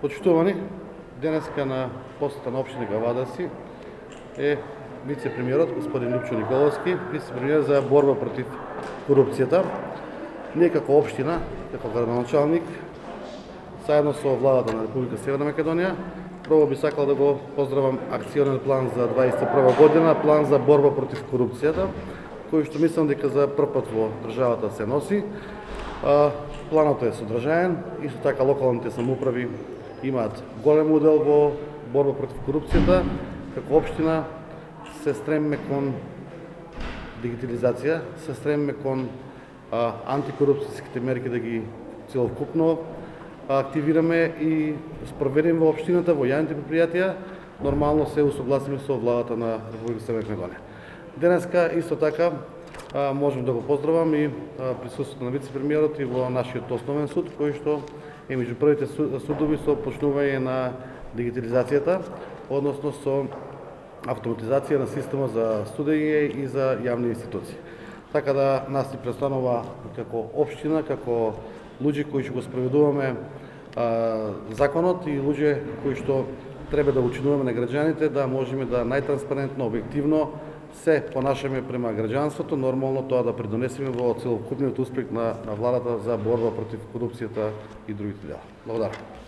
Почитувани, денеска на посета на општина Гавадаси е вице-премиерот господин Лупчо Николовски, вице-премиер за борба против корупцијата. Ние како општина, како градоначалник, заедно со владата на Република Северна Македонија, прво би сакал да го поздравам акционен план за 2021 година, план за борба против корупцијата, кој што мислам дека за прв пат во државата се носи. Планот е содржаен, исто така локалните самоуправи имаат голем удел во борба против корупцијата. Како општина се стремиме кон дигитализација, се стремиме кон антикорупцијските мерки да ги целокупно активираме и спроведеме во општината, во јавните предпријатија, нормално се усогласиме со владата на Република Северна Македонија. Денеска исто така можем да го поздравам и присуството на вице-премиерот и во нашиот основен суд, кој што е меѓу првите судови со почнување на дигитализацијата, односно со автоматизација на система за судење и за јавни институции. Така да нас ни престанува како општина, како луѓе кои што го спроведуваме законот и луѓе кои што треба да учинуваме на граѓаните, да можеме да најтранспарентно, објективно се понашаме према граѓанството, нормално тоа да придонесеме во целокупниот успех на владата за борба против корупцијата и другите дела. Благодарам.